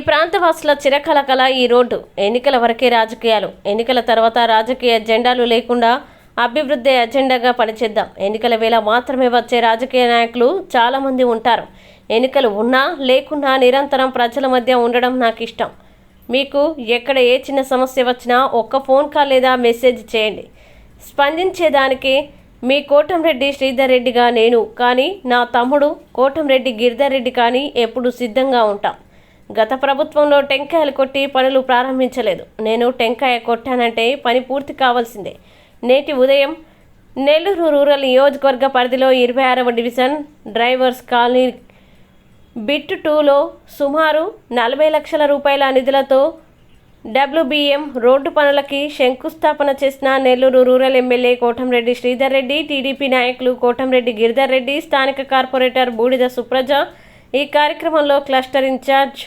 ప్రాంతవాసుల చిరకలకల ఈ రోడ్డు. ఎన్నికల వరకే రాజకీయాలు, ఎన్నికల తర్వాత రాజకీయ ఎజెండాలు లేకుండా అభివృద్ధి ఎజెండాగా పనిచేద్దాం. ఎన్నికల వేళ మాత్రమే వచ్చే రాజకీయ నాయకులు చాలామంది ఉంటారు. ఎన్నికలు ఉన్నా లేకున్నా నిరంతరం ప్రజల మధ్య ఉండడం నాకు ఇష్టం. మీకు ఎక్కడ ఏ చిన్న సమస్య వచ్చినా ఒక్క ఫోన్ కాల్ లేదా మెసేజ్ చేయండి. స్పందించేదానికి మీ కోటంరెడ్డి శ్రీధర్ రెడ్డిగా నేను కానీ, నా తమ్ముడు కోటంరెడ్డి గిరిధర్ రెడ్డి కానీ ఎప్పుడు సిద్ధంగా ఉంటాం. గత ప్రభుత్వంలో టెంకాయలు కొట్టి పనులు ప్రారంభించలేదు. నేను టెంకాయ కొట్టానంటే పని పూర్తి కావాల్సిందే. నేటి ఉదయం నెల్లూరు రూరల్ నియోజకవర్గ పరిధిలో 26వ డివిజన్ డ్రైవర్స్ కాలనీ బిట్ 2లో సుమారు 40 లక్షల రూపాయల నిధులతో WBM రోడ్డు పనులకి శంకుస్థాపన చేసిన Nellore rural MLA Kotamreddy Sridhar Reddy, TDP నాయకులు కోటంరెడ్డి గిరిధర్ రెడ్డి, స్థానిక కార్పొరేటర్ బూడిద సుప్రజ. ఈ కార్యక్రమంలో క్లస్టర్ ఇన్ఛార్జ్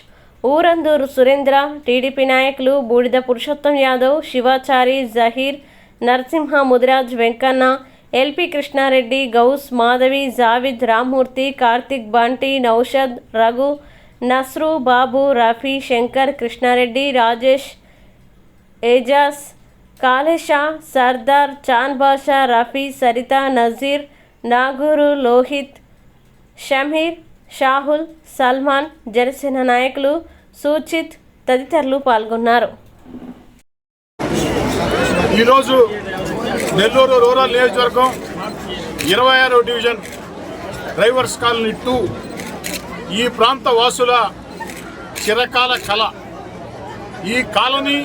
ఊరందూరు సురేంద్ర, టీడీపీ నాయకులు బూడిద పురుషోత్తం యాదవ్, శివాచారి, జహీర్, నరసింహ, ముదిరాజ్, వెంకన్న, ఎల్పి కృష్ణారెడ్డి, గౌస్, మాధవి, జావిద్, రామ్మూర్తి, కార్తిక్, బంటి, నౌషద్, రఘు, నస్రు, బాబు, రఫీ, శంకర్, కృష్ణారెడ్డి, రాజేష్, ఏజాజ్, కాళేషా, సర్దార్, చాన్ బాషా, రఫీ, సరిత, నజీర్, నాగూరు, లోహిత్, షమీర్, షాహుల్, సల్మాన్, జనసేన నాయకులు సూచిత్ తదితరులు పాల్గొన్నారు. ఈరోజు నెల్లూరు రూరల్ నియోజకవర్గం 26వ డివిజన్ డ్రైవర్స్ కాలనీ 2 ఈ ప్రాంత వాసుల చిరకాల కళ. ఈ కాలనీ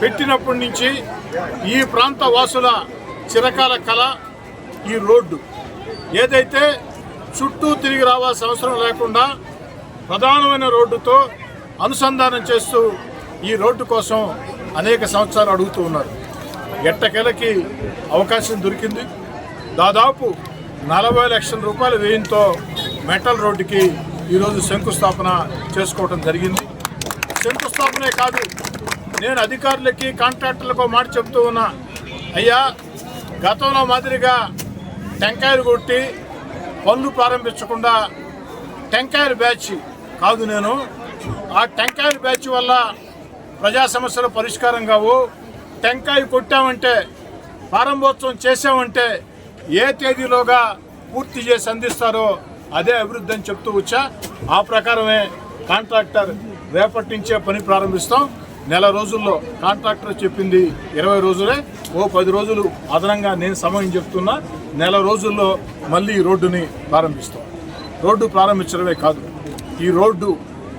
పెట్టినప్పటి నుంచి ఈ ప్రాంత వాసుల చిరకాల కళ ఈ రోడ్డు. ఏదైతే చుట్టూ తిరిగి రావాల్సిన అవసరం లేకుండా ప్రధానమైన రోడ్డుతో అనుసంధానం చేస్తూ ఈ రోడ్డు కోసం అనేక సంవత్సరాలు అడుగుతూ ఉన్నారు. ఎట్టకేలకి అవకాశం దొరికింది. దాదాపు 40 లక్షల రూపాయల వ్యయంతో మెటల్ రోడ్డుకి ఈరోజు శంకుస్థాపన చేసుకోవడం జరిగింది. శంకుస్థాపనే కాదు, నేను అధికారులకి కాంట్రాక్టర్లకు మాట చెప్తూ ఉన్నా, అయ్యా గతంలో మాదిరిగా టెంకాయలు కొట్టి పనులు ప్రారంభించకుండా టెంకాయల బ్యాచ్ కాదు. నేను ఆ టెంకాయల బ్యాచ్ వల్ల ప్రజా సమస్యల పరిష్కారం కావు. టెంకాయ కొట్టామంటే, ప్రారంభోత్సవం చేసామంటే ఏ తేదీలోగా పూర్తి చేసి అందిస్తారో అదే అభివృద్ధి అని చెప్తూ వచ్చా. ఆ ప్రకారమే కాంట్రాక్టర్ రేపటి నుంచే పని ప్రారంభిస్తాం. నెల రోజుల్లో కాంట్రాక్టర్ చెప్పింది 20 రోజులే, ఓ 10 రోజులు అదనంగా నేను సమయం చెప్తున్నా. నెల రోజుల్లో మళ్ళీ ఈ రోడ్డుని ప్రారంభిస్తాం. రోడ్డు ప్రారంభించడమే కాదు, ఈ రోడ్డు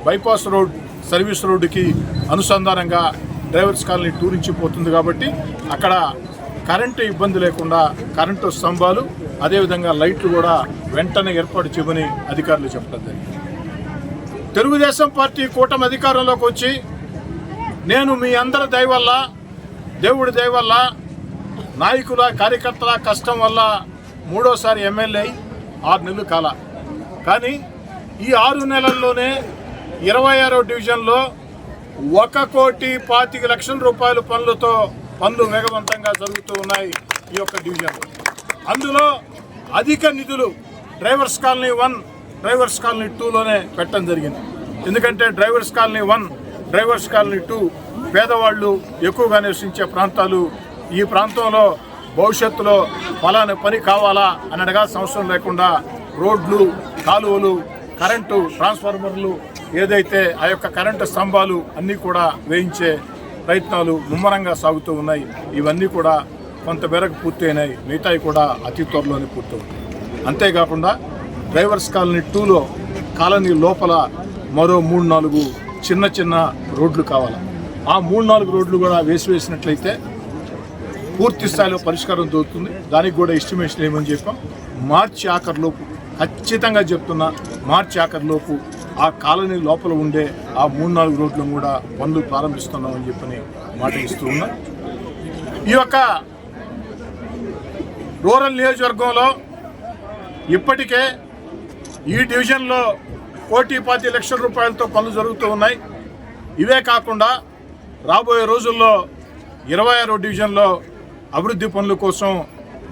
బైపాస్ రోడ్ సర్వీస్ రోడ్డుకి అనుసంధానంగా డ్రైవర్స్ కాలనీ 2 నుంచి పోతుంది. కాబట్టి అక్కడ కరెంటు ఇబ్బంది లేకుండా కరెంటు స్తంభాలు, అదేవిధంగా లైట్లు కూడా వెంటనే ఏర్పాటు చేయమని అధికారులు చెప్పడం జరిగింది. తెలుగుదేశం పార్టీ కూటమి అధికారంలోకి వచ్చి నేను మీ అందరి దయ వల్ల, దేవుడి దయ వల్ల, నాయకుల కార్యకర్తల కష్టం వల్ల 3వసారి ఎమ్మెల్యే 6 నెలలు కాల. కానీ ఈ 6 నెలల్లోనే 26వ డివిజన్లో 1,25,00,000 రూపాయల పనులు వేగవంతంగా జరుగుతూ ఉన్నాయి ఈ యొక్క డివిజన్. అందులో అధిక నిధులు డ్రైవర్స్ కాలనీ 1, డ్రైవర్స్ కాలనీ 2లోనే పెట్టడం జరిగింది. ఎందుకంటే డ్రైవర్స్ కాలనీ 1, డ్రైవర్స్ కాలనీ 2 పేదవాళ్ళు ఎక్కువగా నివసించే ప్రాంతాలు. ఈ ప్రాంతంలో భవిష్యత్తులో ఫలానా పని కావాలా అని అడగాల్సిన అవసరం లేకుండా రోడ్లు, కాలువలు, కరెంటు ట్రాన్స్ఫార్మర్లు, ఏదైతే ఆ యొక్క కరెంటు స్తంభాలు అన్నీ కూడా వేయించే ప్రయత్నాలు ముమ్మరంగా సాగుతూ ఉన్నాయి. ఇవన్నీ కూడా కొంత మేరకు పూర్తయినాయి, మిగతాయి కూడా అతి త్వరలోనే పూర్తవుతాయి. అంతేకాకుండా డ్రైవర్స్ కాలనీ 2లో కాలనీ లోపల మరో 3-4 చిన్న రోడ్లు కావాలి. ఆ 3-4 రోడ్లు కూడా వేసినట్లయితే పూర్తి స్థాయిలో పరిష్కారం దొరుకుతుంది. దానికి కూడా ఎస్టిమేషన్ ఏమని చెప్పాం, మార్చి ఆఖరిలోపు, ఖచ్చితంగా చెప్తున్నా, మార్చి ఆఖరిలోపు ఆ కాలనీ లోపల ఉండే ఆ 3-4 రోడ్లను కూడా పనులు ప్రారంభిస్తున్నామని చెప్పని మాట ఇస్తూ ఉన్నా. ఈ యొక్క రూరల్ నియోజకవర్గంలో ఇప్పటికే ఈ డివిజన్లో 1,25,00,000 రూపాయలతో పనులు జరుగుతూ ఉన్నాయి. ఇవే కాకుండా రాబోయే రోజుల్లో 26వ డివిజన్లో అభివృద్ధి పనుల కోసం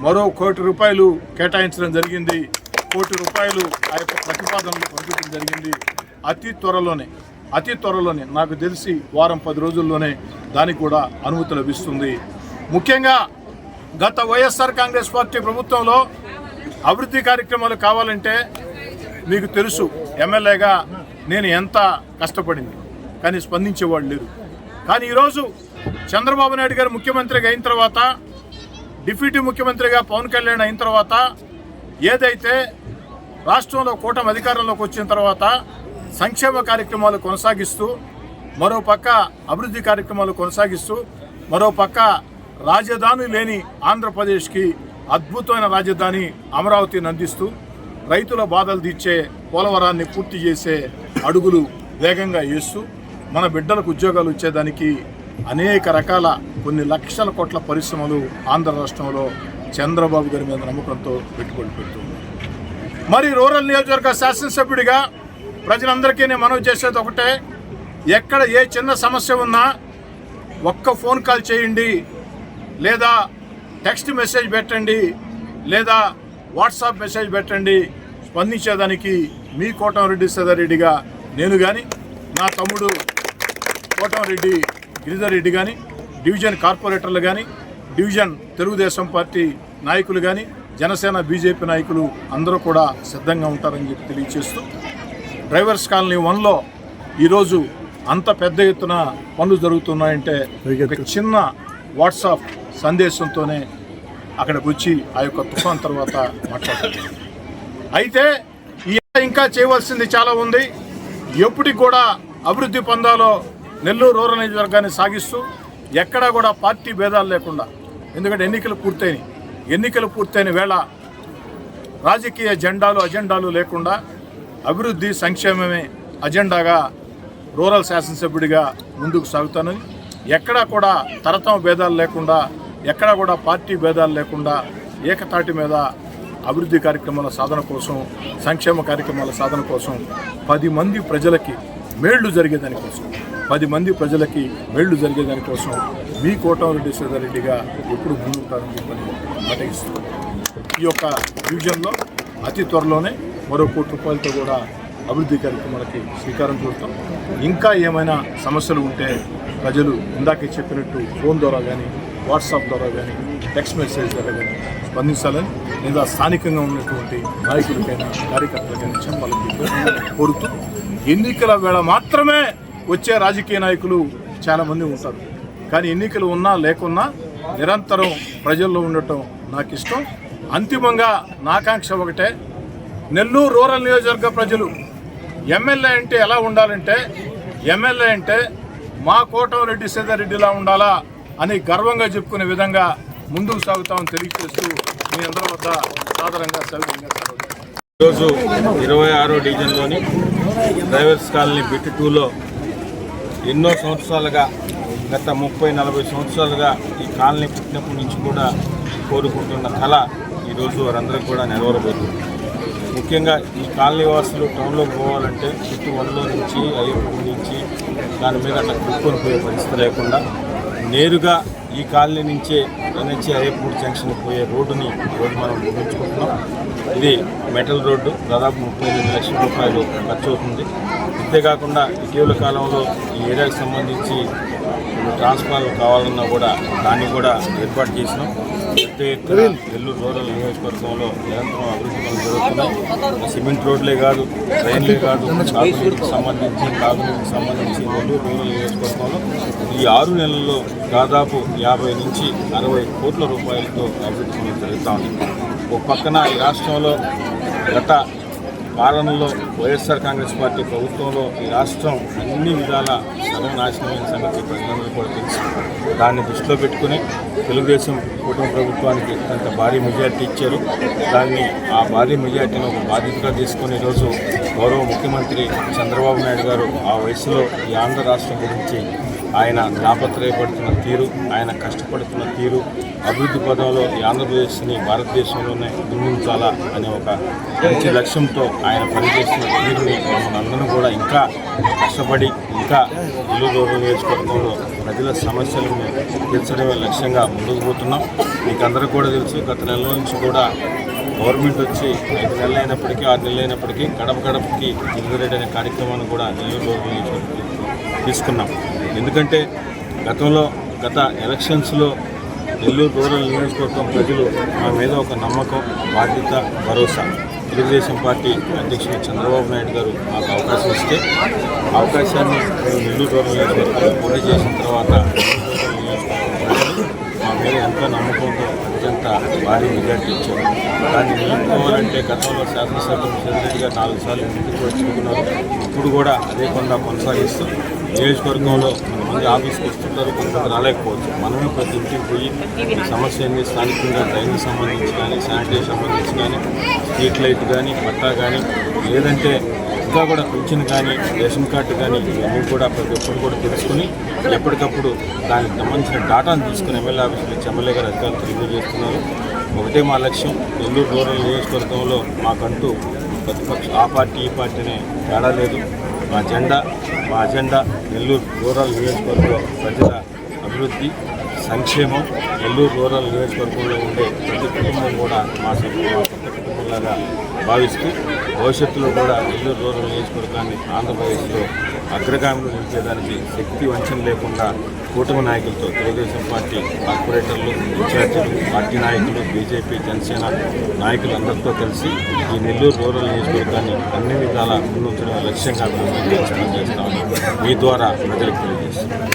మరో 1 కోటి రూపాయలు కేటాయించడం జరిగింది. 1 కోటి రూపాయలు ఆ యొక్క ప్రతిపాదనలు పంపించడం జరిగింది. అతి త్వరలోనే అతి త్వరలోనే, నాకు తెలిసి వారం 10 రోజుల్లోనే దానికి కూడా అనుమతి లభిస్తుంది. ముఖ్యంగా గత వైఎస్ఆర్ కాంగ్రెస్ పార్టీ ప్రభుత్వంలో అభివృద్ధి కార్యక్రమాలు కావాలంటే మీకు తెలుసు, ఎమ్మెల్యేగా నేను ఎంత కష్టపడింది, కానీ స్పందించేవాళ్ళు లేరు. కానీ ఈరోజు చంద్రబాబు నాయుడు గారు ముఖ్యమంత్రిగా అయిన తర్వాత, డిప్యూటీ ముఖ్యమంత్రిగా పవన్ కళ్యాణ్ అయిన తర్వాత, ఏదైతే రాష్ట్రంలో కూటమి అధికారంలోకి వచ్చిన తర్వాత సంక్షేమ కార్యక్రమాలు కొనసాగిస్తూ, మరోపక్క అభివృద్ధి కార్యక్రమాలు కొనసాగిస్తూ, మరోపక్క రాజధాని లేని ఆంధ్రప్రదేశ్కి అద్భుతమైన రాజధాని అమరావతిని అందిస్తూ, రైతుల బాధలు తీర్చే పోలవరాన్ని పూర్తి చేసే అడుగులు వేగంగా వేస్తూ, మన బిడ్డలకు ఉద్యోగాలు ఇచ్చేదానికి అనేక రకాల కొన్ని లక్షల కోట్ల పరిశ్రమలు ఆంధ్ర రాష్ట్రంలో చంద్రబాబు గారి మీద నమ్మకంతో పెట్టుబడి పెడుతుంది. మరి రూరల్ నియోజకవర్గ శాసనసభ్యుడిగా ప్రజలందరికీ నేను మనవి చేసేది ఒకటే, ఎక్కడ ఏ చిన్న సమస్య ఉన్నా ఒక్క ఫోన్ కాల్ చేయండి, లేదా టెక్స్ట్ మెసేజ్ పెట్టండి, లేదా వాట్సాప్ మెసేజ్ పెట్టండి. స్పందించేదానికి మీ కోటంరెడ్డి సదారెడ్డిగా నేను కానీ, నా తమ్ముడు కోటంరెడ్డి గిరిధర్ రెడ్డి కానీ, డివిజన్ కార్పొరేటర్లు కానీ, డివిజన్ తెలుగుదేశం పార్టీ నాయకులు కానీ, జనసేన బీజేపీ నాయకులు అందరూ కూడా సిద్ధంగా ఉంటారని చెప్పి తెలియజేస్తూ, డ్రైవర్స్ కాలనీ 1లో ఈరోజు అంత పెద్ద ఎత్తున పనులు జరుగుతున్నాయంటే ఒక చిన్న వాట్సాప్ సందేశంతోనే అక్కడికి వచ్చి ఆ యొక్క తుఫాన్ తర్వాత మాట్లాడుతున్నారు. అయితే ఇంకా చేయవలసింది చాలా ఉంది. ఎప్పటికి కూడా అభివృద్ధి పొందాలో నెల్లూరు రూరల్ నియోజకవర్గాన్ని సాగిస్తూ, ఎక్కడా కూడా పార్టీ భేదాలు లేకుండా, ఎందుకంటే ఎన్నికలు పూర్తయిన వేళ రాజకీయ అజెండాలు లేకుండా అభివృద్ధి సంక్షేమమే అజెండాగా రూరల్ శాసనసభ్యుడిగా ముందుకు సాగుతానని, ఎక్కడా కూడా తరతమ భేదాలు లేకుండా, ఎక్కడా కూడా పార్టీ భేదాలు లేకుండా ఏకతాటి మీద అభివృద్ధి కార్యక్రమాల సాధన కోసం, సంక్షేమ కార్యక్రమాల సాధన కోసం, 10 మంది ప్రజలకి మేళ్లు జరిగేదానికోసం మీ కోటంరెడ్డి సదారెడ్డిగా ఎప్పుడు ముందుంటారని చెప్పని మాటిస్తున్నాను. ఈ యొక్క డివిజన్లో అతి త్వరలోనే మరో ₹1 కోట్లతో కూడా అభివృద్ధి కార్యక్రమాలకి శ్రీకారం చుడతాం. ఇంకా ఏమైనా సమస్యలు ఉంటే ప్రజలు ఇందాకే చెప్పినట్టు ఫోన్ ద్వారా కానీ, వాట్సాప్ ద్వారా కానీ, టెక్స్ట్ మెసేజ్ ద్వారా కానీ స్పందించాలని, లేదా స్థానికంగా ఉన్నటువంటి నాయకులకైనా కార్యకర్తలకైనా చెప్పాలని కోరుతూ, ఎన్నికల వేళ మాత్రమే వచ్చే రాజకీయ నాయకులు చాలామంది ఉంటారు. కానీ ఎన్నికలు ఉన్నా లేకున్నా నిరంతరం ప్రజల్లో ఉండటం నాకు ఇష్టం. అంతిమంగా నా ఆకాంక్ష ఒకటే, నెల్లూరు రూరల్ నియోజకవర్గ ప్రజలు ఎమ్మెల్యే అంటే ఎలా ఉండాలంటే, ఎమ్మెల్యే అంటే మా కోటంరెడ్డి సదారెడ్డిలా ఉండాలా అని గర్వంగా చెప్పుకునే విధంగా ముందుకు సాగుతామని తెలియజేస్తూ మీ అందరి వద్ద సాధారణంగా ఈరోజు 26వ డివిజన్లోని డ్రైవర్స్ కాలనీ బిట్ 2లో ఎన్నో సంవత్సరాలుగా, గత 30-40 సంవత్సరాలుగా ఈ కాలనీ పుట్టినప్పటి నుంచి కూడా కోరుకుంటున్న కళ ఈరోజు వారందరికీ కూడా నెరవేరబోతుంది. ముఖ్యంగా ఈ కాలనీ వాసులు టౌన్లోకి పోవాలంటే బిట్ 1లో నుంచి అయ్యప్పటి నుంచి దాని మీద అట్లా కుట్టుకొని పోయే పరిస్థితి లేకుండా నేరుగా ఈ కాలనీ నుంచే ఎన్హెచ్ అయ్యప్పూడి జంక్షన్ పోయే రోడ్డుని ఈరోజు మనం నిర్మించుకుంటున్నాం. ఇది మెటల్ రోడ్డు, దాదాపు 38 లక్షల రూపాయలు ఖర్చు అవుతుంది. అంతేకాకుండా ఇటీవల కాలంలో ఈ ఏరియాకి సంబంధించి ట్రాన్స్ఫార్మర్ కావాలన్నా కూడా దాన్ని కూడా ఏర్పాటు చేసినాం. పెద్ద ఎత్తున నెల్లూరు రూరల్ నియోజకవర్గంలో నిరంతరం అభివృద్ధి పనులు జరుగుతున్నాయి. సిమెంట్ రోడ్లే కాదు, ట్రైన్లే కాదు, తాగునీటికి సంబంధించి నెల్లూరు రూరల్ నియోజకవర్గంలో ఈ 6 నెలల్లో దాదాపు 50 నుంచి 60 కోట్ల రూపాయలతో అభివృద్ధి పనులు జరుగుతూ ఉన్నాయి. ఒక పక్కన ఈ రాష్ట్రంలో గత పాలనలో వైఎస్ఆర్ కాంగ్రెస్ పార్టీ ప్రభుత్వంలో ఈ రాష్ట్రం అన్ని విధాల సర్వనాశనమైన సంగతి ప్రజలందరూ కూడా తెలుసు. దాన్ని దృష్టిలో పెట్టుకుని తెలుగుదేశం కూటమి ప్రభుత్వానికి అంత భారీ మెజార్టీ ఇచ్చారు. ఆ భారీ మెజార్టీని ఒక బాధ్యతగా తీసుకుని ఈరోజు గౌరవ ముఖ్యమంత్రి చంద్రబాబు నాయుడు గారు ఆ వయసులో ఈ ఆంధ్ర రాష్ట్రం గురించి ఆయన తాపత్రయపడుతున్న తీరు, ఆయన కష్టపడుతున్న తీరు, అభివృద్ధి పదంలో ఈ ఆంధ్రప్రదేశ్ని భారతదేశంలోనే నిర్మించాలా అనే ఒక మంచి లక్ష్యంతో ఆయన పనిచేస్తున్న తీరుని మనందరం కూడా ఇంకా కష్టపడి ఇంకా నెల్లూరు నియోజకవర్గంలో ప్రజల సమస్యలను తీర్చడమే లక్ష్యంగా ముందుకు పోతున్నాం. మీకు అందరూ కూడా తెలుసు, గత నెల నుంచి కూడా గవర్నమెంట్ వచ్చి 5 నెలలు అయినప్పటికీ 6 నెలలు అయినప్పటికీ గడప గడపకి జిల్లురెడ్డి అనే కార్యక్రమాన్ని కూడా నెల్లూరు తీసుకున్నాం. ఎందుకంటే గత ఎలక్షన్స్లో నెల్లూరు రూరల్ నియోజకవర్గం ప్రజలు మా మీద ఒక నమ్మకం, బాధ్యత, భరోసా తెలుగుదేశం పార్టీ అధ్యక్షుడు చంద్రబాబు నాయుడు గారు మాకు అవకాశం ఇస్తే అవకాశాన్ని మేము నెల్లూరు రూరల్ నియోజకవర్గంలో పోటీ చేసిన తర్వాత మా మీద ఎంతో నమ్మకంతో అత్యంత భారీ మెజార్టీ ఇచ్చారు. దాన్ని నిలుపుకోవాలంటే గతంలో శాసనసభ్యులు చంద్రెడ్డి గారు 4 సార్లు ఇంటికి వచ్చుకున్నారు. ఇప్పుడు కూడా అదే కొండ కొనసాగిస్తూ నియోజకవర్గంలో కొంతమంది ఆఫీస్కి వస్తుంటారు, కొంతమంది రాలేకపోవచ్చు. మనమే ప్రతి ఇంటికి పోయి సమస్య ఏంది, స్థానికంగా డ్రైనేజ్ సంబంధించి కానీ, శానిటైజర్ సంబంధించి కానీ, స్ట్రీట్ లైట్ కానీ, పట్టా కానీ, లేదంటే ఇంకా కూడా పింఛన్ కానీ, రేషన్ కార్డు కానీ ఇవన్నీ కూడా ప్రతి ఒక్కరు కూడా తెలుసుకుని ఎప్పటికప్పుడు దానికి సంబంధించిన డాటాను తీసుకుని ఎమ్మెల్యే ఆఫీసులు ఇచ్చి ఎమ్మెల్యే గారు అధికారులు తెలియజేస్తున్నారు. ఒకటే మా లక్ష్యం, నెల్లూరు రూరల్ నియోజకవర్గంలో మాకంటూ ప్రతిపక్ష ఆ పార్టీ ఈ పార్టీనే తేడా లేదు. మా అజెండా నెల్లూరు రూరల్ నియోజకవర్గం ప్రజల అభివృద్ధి, సంక్షేమం. నెల్లూరు రూరల్ నియోజకవర్గంలో ఉండే ప్రతి కుటుంబం కూడా మా సొంత కుటుంబంలాగా భావిస్తూ భవిష్యత్తులో కూడా నెల్లూరు రూరల్ నియోజకవర్గాన్ని ఆంధ్రప్రదేశ్లో అగ్రగామిలో నిలిపేదానికి శక్తి వంచన లేకుండా కూటమి నాయకులతో తెలుగుదేశం పార్టీ కార్పొరేటర్లు, ఇన్ఛార్జీలు, పార్టీ నాయకులు, బీజేపీ, జనసేన నాయకులందరితో కలిసి ఈ నెల్లూరు రూరల్ నియోజకవర్గాన్ని అన్ని విధాలా ముందుంచడం లక్ష్యంగా మేము చేస్తామని మీ ద్వారా ప్రజలకు తెలియజేస్తున్నాం.